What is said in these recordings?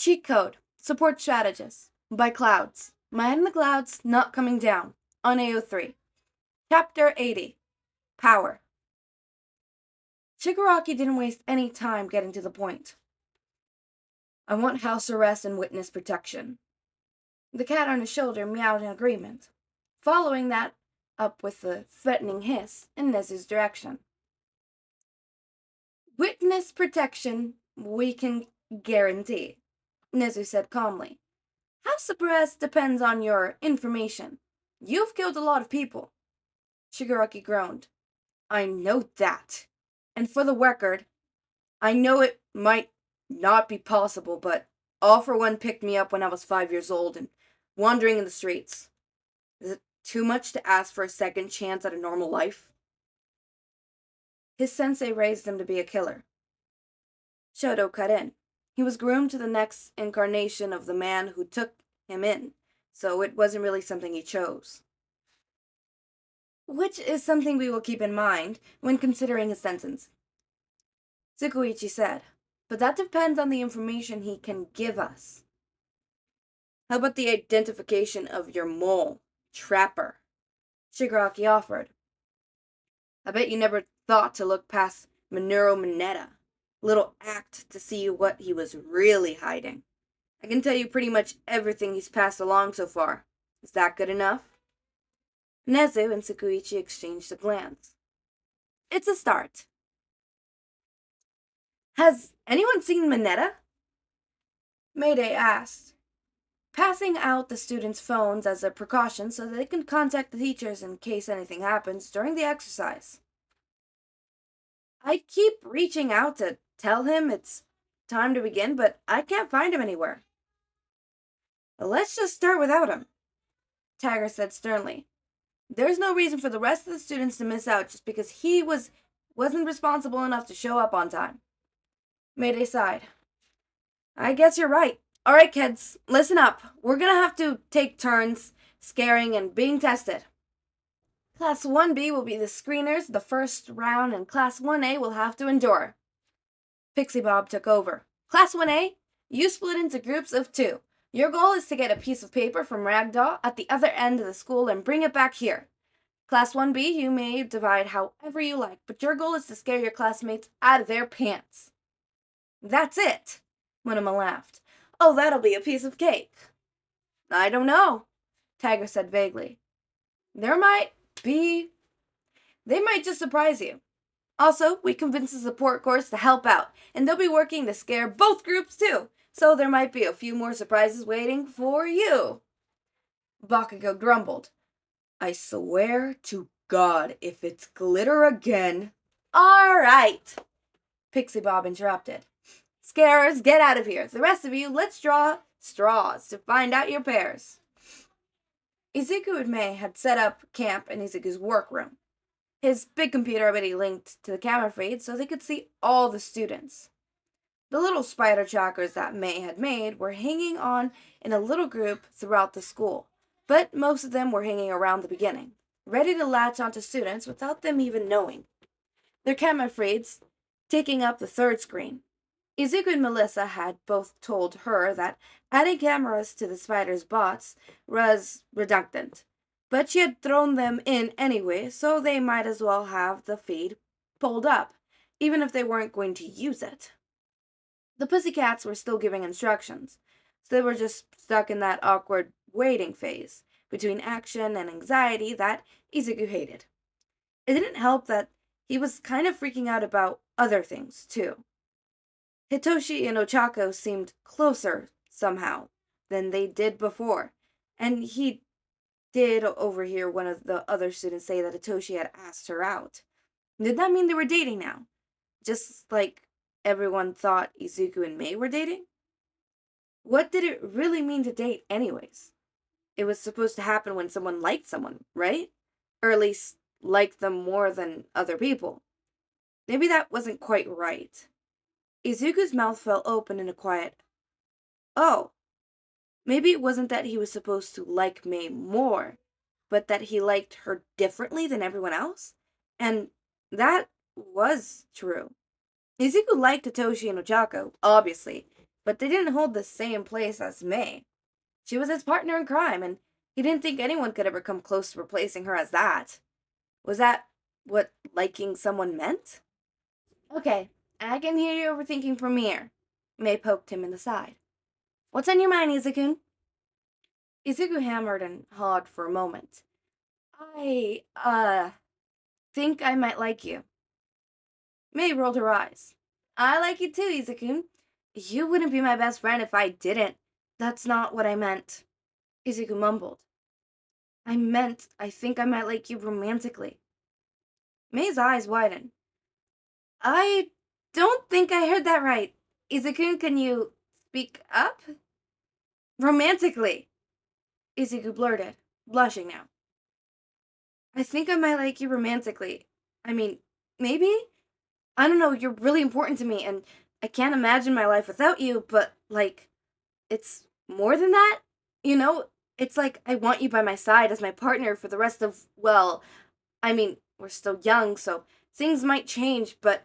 Cheat Code. Support Strategist. By Clouds. My Head in the Clouds, Not Coming Down. On AO3. Chapter 80. Power. Shigaraki didn't waste any time getting to the point. I want house arrest and witness protection. The cat on his shoulder meowed in agreement, following that up with a threatening hiss in Nezu's direction. Witness protection we can guarantee, Nezu said calmly. House arrest depends on your information. You've killed a lot of people. Shigaraki groaned. I know that. And for the record, I know it might not be possible, but All for One picked me up when I was 5 years old and wandering in the streets. Is it too much to ask for a second chance at a normal life? His sensei raised him to be a killer. Shoto cut in. He was groomed to the next incarnation of the man who took him in, so it wasn't really something he chose. Which is something we will keep in mind when considering his sentence. Tsukuichi said, but that depends on the information he can give us. How about the identification of your mole, Trapper? Shigaraki offered. I bet you never thought to look past Minoru Mineta. Little act to see what he was really hiding. I can tell you pretty much everything he's passed along so far. Is that good enough? Nezu and Tsukuichi exchanged a glance. It's a start. Has anyone seen Mineta? Mayday asked, passing out the students' phones as a precaution so that they can contact the teachers in case anything happens during the exercise. I keep reaching out to tell him it's time to begin, but I can't find him anywhere. Let's just start without him, Tiger said sternly. There's no reason for the rest of the students to miss out just because he wasn't responsible enough to show up on time. Mayday sighed. I guess you're right. All right, kids, listen up. We're gonna have to take turns scaring and being tested. Class 1B will be the screeners the first round, and Class 1A will have to endure. Pixie Bob took over. Class 1A, you split into groups of 2. Your goal is to get a piece of paper from Ragdoll at the other end of the school and bring it back here. Class 1B, you may divide however you like, but your goal is to scare your classmates out of their pants. That's it, Monoma laughed. Oh, that'll be a piece of cake. I don't know, Tiger said vaguely. They might just surprise you. Also, we convinced the support course to help out, and they'll be working to scare both groups too, so there might be a few more surprises waiting for you. Bakugo grumbled. I swear to God, if it's glitter again. All right, Pixie Bob interrupted. Scarers, get out of here. The rest of you, let's draw straws to find out your pairs. Izuku and Mei had set up camp in Izuku's workroom. His big computer already linked to the camera feed so they could see all the students. The little spider trackers that Mei had made were hanging on in a little group throughout the school, but most of them were hanging around the beginning, ready to latch onto students without them even knowing. Their camera feeds taking up the third screen. Izuku and Melissa had both told her that adding cameras to the spider's bots was redundant, but she had thrown them in anyway, so they might as well have the feed pulled up, even if they weren't going to use it. The pussycats were still giving instructions, so they were just stuck in that awkward waiting phase between action and anxiety that Izuku hated. It didn't help that he was kind of freaking out about other things, too. Hitoshi and Ochako seemed closer, somehow, than they did before, and he did overhear one of the other students say that Hitoshi had asked her out. Did that mean they were dating now? Just like everyone thought Izuku and Mei were dating? What did it really mean to date anyways? It was supposed to happen when someone liked someone, right? Or at least liked them more than other people. Maybe that wasn't quite right. Izuku's mouth fell open in a quiet, oh. Maybe it wasn't that he was supposed to like Mei more, but that he liked her differently than everyone else? And that was true. Izuku liked Hitoshi and Ochako, obviously, but they didn't hold the same place as May. She was his partner in crime, and he didn't think anyone could ever come close to replacing her as that. Was that what liking someone meant? Okay, I can hear you overthinking from here. May poked him in the side. What's on your mind, Izuku? Izuku hammered and hawed for a moment. I think I might like you. May rolled her eyes. I like you too, Izuku. You wouldn't be my best friend if I didn't. That's not what I meant. Izuku mumbled. I think I might like you romantically. May's eyes widened. I don't think I heard that right. Izuku, can you speak up? Romantically, Izuku blurted, blushing now. I think I might like you romantically. I mean, maybe? I don't know, you're really important to me, and I can't imagine my life without you, but, like, it's more than that? You know, it's like I want you by my side as my partner for the rest of, well, I mean, we're still young, so things might change, but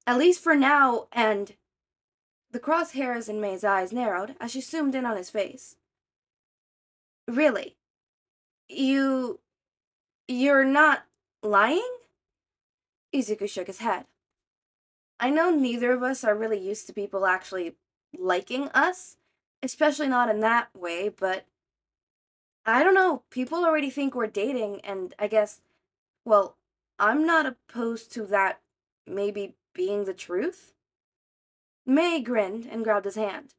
at least for now, and the crosshairs in May's eyes narrowed as she zoomed in on his face. Really? You're not lying? Izuku shook his head. I know neither of us are really used to people actually liking us, especially not in that way, but I don't know, people already think we're dating, and I guess, well, I'm not opposed to that maybe being the truth. May grinned and grabbed his hand.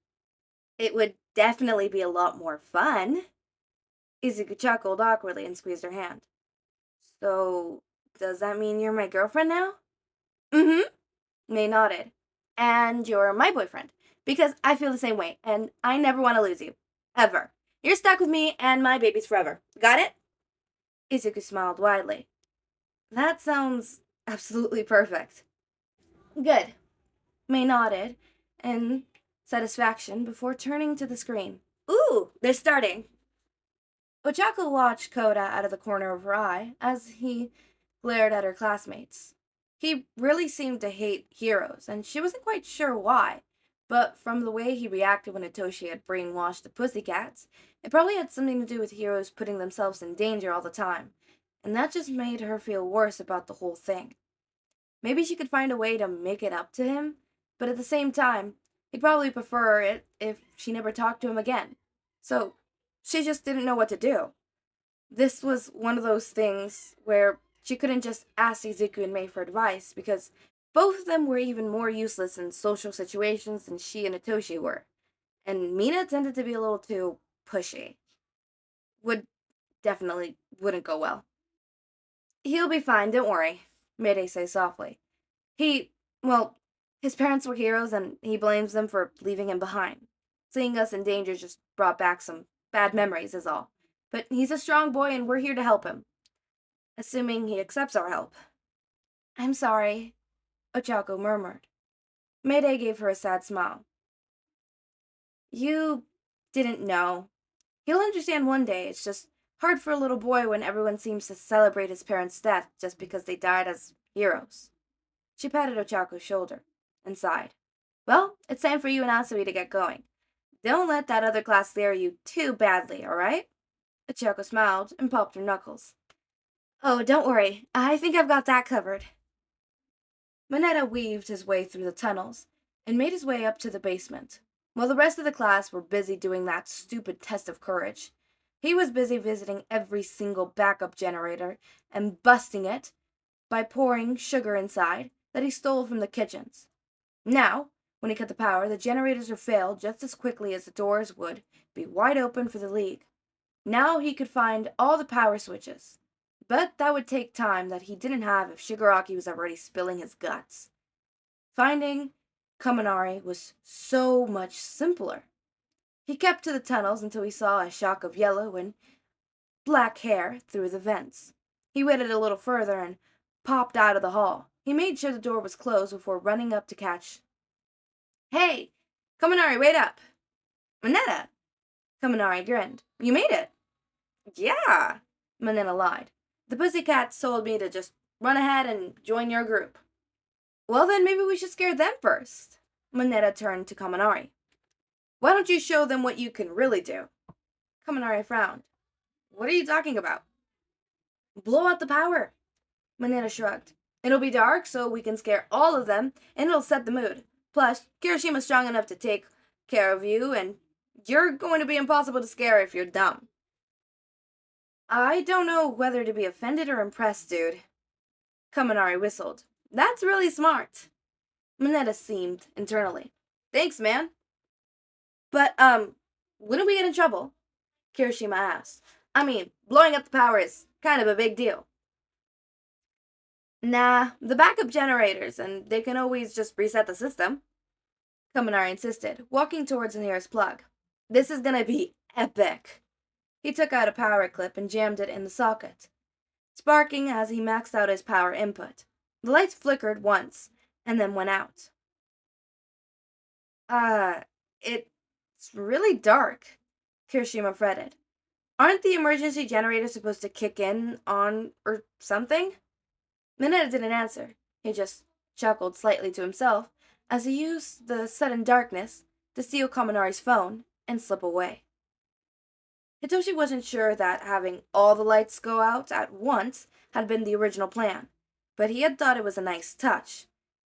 It would definitely be a lot more fun. Izuku chuckled awkwardly and squeezed her hand. So, does that mean you're my girlfriend now? Mm-hmm. May nodded. And you're my boyfriend. Because I feel the same way, and I never want to lose you. Ever. You're stuck with me and my babies forever. Got it? Izuku smiled widely. That sounds absolutely perfect. Good. May nodded in satisfaction before turning to the screen. Ooh, they're starting. Ochako watched Koda out of the corner of her eye as he glared at her classmates. He really seemed to hate heroes, and she wasn't quite sure why, but from the way he reacted when Hitoshi had brainwashed the pussycats, it probably had something to do with heroes putting themselves in danger all the time, and that just made her feel worse about the whole thing. Maybe she could find a way to make it up to him, but at the same time, he'd probably prefer it if she never talked to him again. So, she just didn't know what to do. This was one of those things where she couldn't just ask Izuku and Mei for advice because both of them were even more useless in social situations than she and Hitoshi were. And Mina tended to be a little too pushy. Definitely wouldn't go well. He'll be fine, don't worry, Mayday says softly. Well, his parents were heroes and he blames them for leaving him behind. Seeing us in danger just brought back some bad memories, is all. But he's a strong boy and we're here to help him. Assuming he accepts our help. I'm sorry, Ochako murmured. Mayday gave her a sad smile. You didn't know. He'll understand one day, it's just hard for a little boy when everyone seems to celebrate his parents' death just because they died as heroes. She patted Ochako's shoulder and sighed. Well, it's time for you and Asui to get going. Don't let that other class scare you too badly, alright? Ochako smiled and popped her knuckles. Oh, don't worry. I think I've got that covered. Mineta weaved his way through the tunnels and made his way up to the basement, while the rest of the class were busy doing that stupid test of courage. He was busy visiting every single backup generator and busting it by pouring sugar inside that he stole from the kitchens. Now, when he cut the power, the generators would fail just as quickly as the doors would be wide open for the League. Now he could find all the power switches, but that would take time that he didn't have if Shigaraki was already spilling his guts. Finding Kaminari was so much simpler. He kept to the tunnels until he saw a shock of yellow and black hair through the vents. He waited a little further and popped out of the hall. He made sure the door was closed before running up to catch. Hey! Kaminari, wait up! Mineta! Kaminari grinned. You made it! Yeah! Mineta lied. The pussycats told me to just run ahead and join your group. Well then, maybe we should scare them first. Mineta turned to Kaminari. Why don't you show them what you can really do? Kaminari frowned. What are you talking about? Blow out the power. Mineta shrugged. It'll be dark, so we can scare all of them, and it'll set the mood. Plus, Kirishima's strong enough to take care of you, and you're going to be impossible to scare if you're dumb. I don't know whether to be offended or impressed, dude. Kaminari whistled. That's really smart. Mineta seemed internally. Thanks, man. But, wouldn't we get in trouble? Kirishima asked. I mean, blowing up the power is kind of a big deal. Nah, the backup generators, and they can always just reset the system. Kaminari insisted, walking towards the nearest plug. This is gonna be epic. He took out a power clip and jammed it in the socket, sparking as he maxed out his power input. The lights flickered once, and then went out. It's really dark, Kirishima fretted. Aren't the emergency generators supposed to kick in on or something? Mineta didn't answer. He just chuckled slightly to himself as he used the sudden darkness to steal Kaminari's phone and slip away. Hitoshi wasn't sure that having all the lights go out at once had been the original plan, but he had thought it was a nice touch.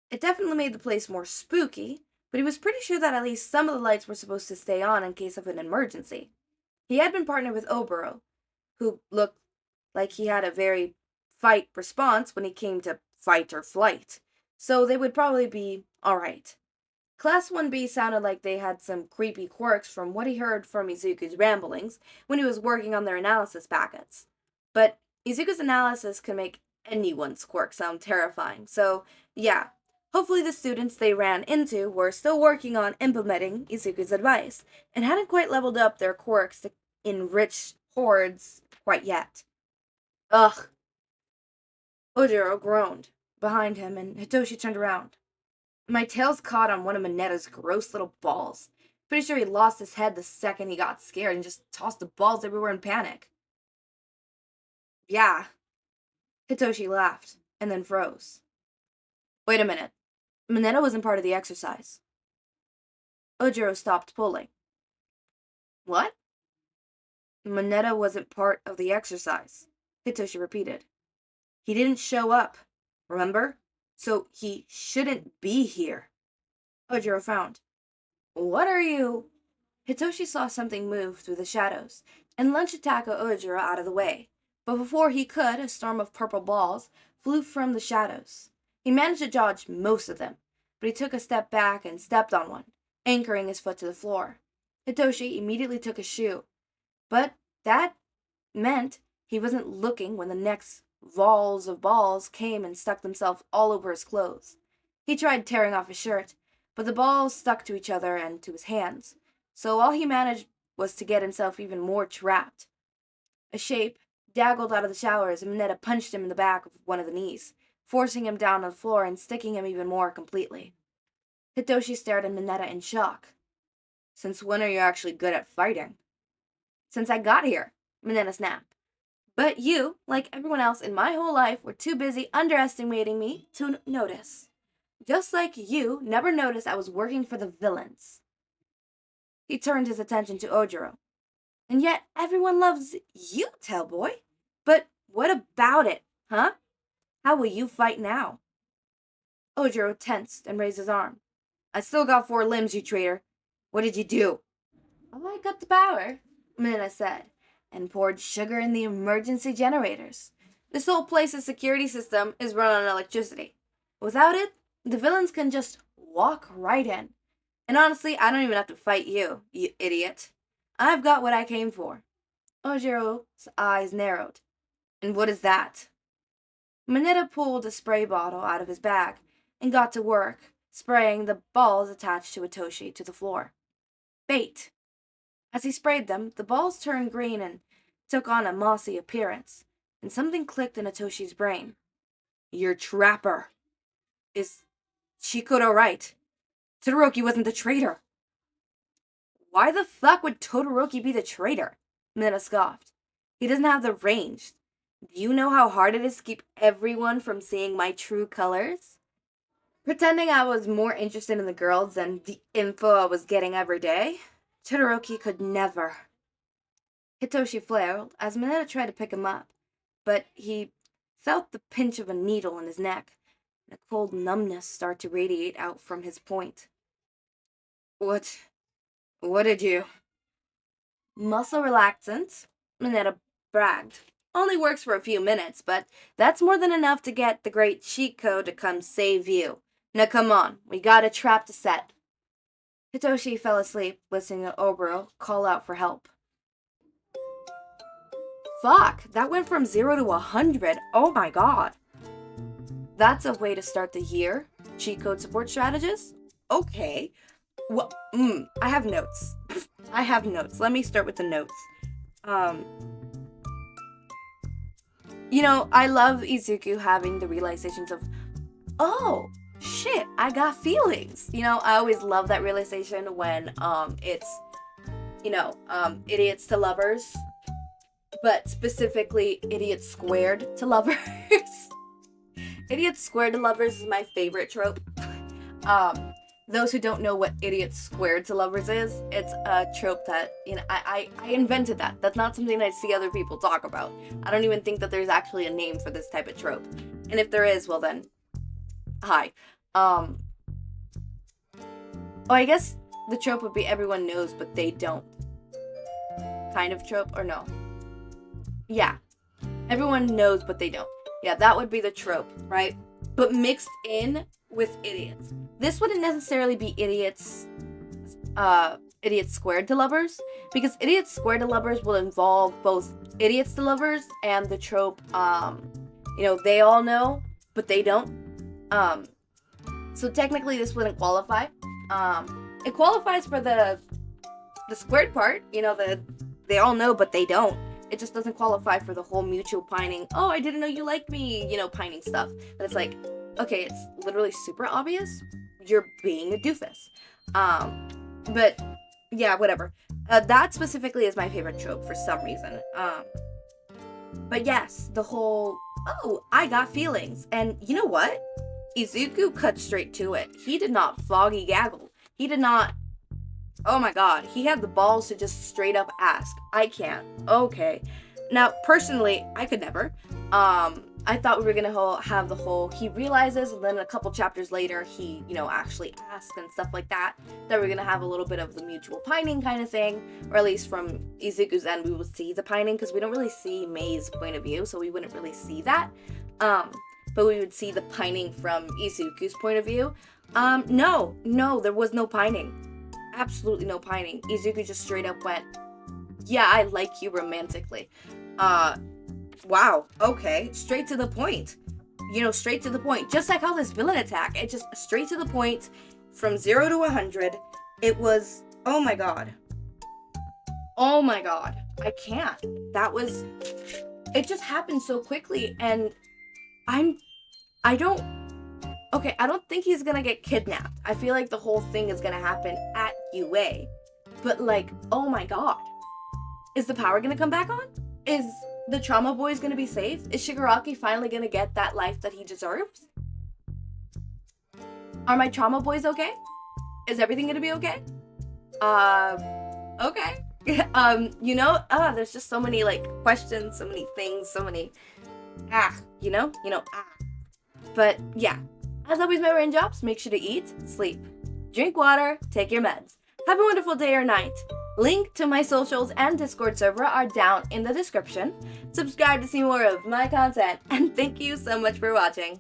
It definitely made the place more spooky, but he was pretty sure that at least some of the lights were supposed to stay on in case of an emergency. He had been partnered with Oboro, who looked like he had a very fight response when he came to fight or flight, so they would probably be alright. Class 1B sounded like they had some creepy quirks from what he heard from Izuku's ramblings when he was working on their analysis packets. But Izuku's analysis can make anyone's quirk sound terrifying, so yeah, hopefully the students they ran into were still working on implementing Izuku's advice, and hadn't quite leveled up their quirks to enrich hordes quite yet. Ugh. Ojiro groaned behind him, and Hitoshi turned around. My tail's caught on one of Mineta's gross little balls. Pretty sure he lost his head the second he got scared and just tossed the balls everywhere in panic. Yeah. Hitoshi laughed, and then froze. Wait a minute. Mineta wasn't part of the exercise. Ojiro stopped pulling. What? Mineta wasn't part of the exercise, Hitoshi repeated. He didn't show up, remember? So he shouldn't be here. Ojiro frowned. What are you? Hitoshi saw something move through the shadows and lunged to tackle Ojiro out of the way. But before he could, a storm of purple balls flew from the shadows. He managed to dodge most of them, but he took a step back and stepped on one, anchoring his foot to the floor. Hitoshi immediately took a shoe, but that meant he wasn't looking when the next walls of balls came and stuck themselves all over his clothes. He tried tearing off his shirt, but the balls stuck to each other and to his hands, so all he managed was to get himself even more trapped. A shape daggled out of the shower as Mineta punched him in the back of one of the knees, forcing him down on the floor and sticking him even more completely. Hitoshi stared at Mineta in shock. Since when are you actually good at fighting? Since I got here, Mineta snapped. But you, like everyone else in my whole life, were too busy underestimating me to notice. Just like you never noticed I was working for the villains. He turned his attention to Ojiro. And yet everyone loves you, Tailboy. But what about it, huh? How will you fight now? Ojiro tensed and raised his arm. I still got 4 limbs, you traitor. What did you do? I got the power, Mineta said, and poured sugar in the emergency generators. This whole place's security system is run on electricity. Without it, the villains can just walk right in. And honestly, I don't even have to fight you, you idiot. I've got what I came for. Ojiro's eyes narrowed. And what is that? Mineta pulled a spray bottle out of his bag and got to work, spraying the balls attached to Hitoshi to the floor. Bait. As he sprayed them, the balls turned green and took on a mossy appearance, and something clicked in Hitoshi's brain. Your trapper. Is Chikoro right? Todoroki wasn't the traitor. Why the fuck would Todoroki be the traitor? Mineta scoffed. He doesn't have the range. Do you know how hard it is to keep everyone from seeing my true colors? Pretending I was more interested in the girls than the info I was getting every day? Todoroki could never. Hitoshi flailed as Mineta tried to pick him up, but he felt the pinch of a needle in his neck, and a cold numbness start to radiate out from his point. What did you? Muscle relaxant, Mineta bragged. Only works for a few minutes, but that's more than enough to get the great cheat code to come save you. Now come on, we got a trap to set. Hitoshi fell asleep, listening to Oboro call out for help. Fuck, that went from 0 to 100. Oh my god. That's a way to start the year. Cheat code support strategist? Okay. Well, I have notes. Let me start with the notes. I love Izuku having the realizations of, oh, shit, I got feelings. I always love that realization when it's, idiots to lovers, but specifically idiots squared to lovers. Idiots squared to lovers is my favorite trope. Those who don't know what idiots squared to lovers is, it's a trope that, I invented that. That's not something I see other people talk about. I don't even think that there's actually a name for this type of trope. And if there is, well then, hi. I guess the trope would be everyone knows but they don't. Kind of trope, or no? Yeah. Everyone knows but they don't. Yeah, that would be the trope, right? But mixed in with idiots. This wouldn't necessarily be idiots squared to lovers, because idiots squared to lovers will involve both idiots to lovers and the trope, they all know, but they don't. So technically this wouldn't qualify. It qualifies for the squared part, they all know, but they don't. It just doesn't qualify for the whole mutual pining, oh, I didn't know you liked me, pining stuff. But it's like, okay, it's literally super obvious. You're being a doofus. But yeah, whatever. That specifically is my favorite trope for some reason. But yes, the whole, oh, I got feelings. And you know what? Izuku cut straight to it. He did not foggy gaggle. He did not, oh my god, he had the balls to just straight up ask. I can't. Okay. Now, personally, I could never. I thought we were gonna have the whole, he realizes, and then a couple chapters later, he, actually asks and stuff like that. That we're gonna have a little bit of the mutual pining kind of thing, or at least from Izuku's end, we would see the pining, because we don't really see Mei's point of view, so we wouldn't really see that. But we would see the pining from Izuku's point of view. No, there was no pining. Absolutely no pining. Izuku just straight up went, yeah, I like you romantically. Wow, okay, straight to the point. Straight to the point. Just like how this villain attack, it just straight to the point, from 0 to 100. It was, oh my god. Oh my god. I can't. It just happened so quickly, and I don't think he's gonna get kidnapped. I feel like the whole thing is gonna happen at UA. But oh my god. Is the power gonna come back on? Is the trauma boys gonna be safe? Is Shigaraki finally gonna get that life that he deserves? Are my trauma boys okay? Is everything gonna be okay? Okay. There's just so many questions, so many things, so many But yeah. As always, my raindrops, make sure to eat, sleep, drink water, take your meds. Have a wonderful day or night. Link to my socials and Discord server are down in the description. Subscribe to see more of my content, and thank you so much for watching.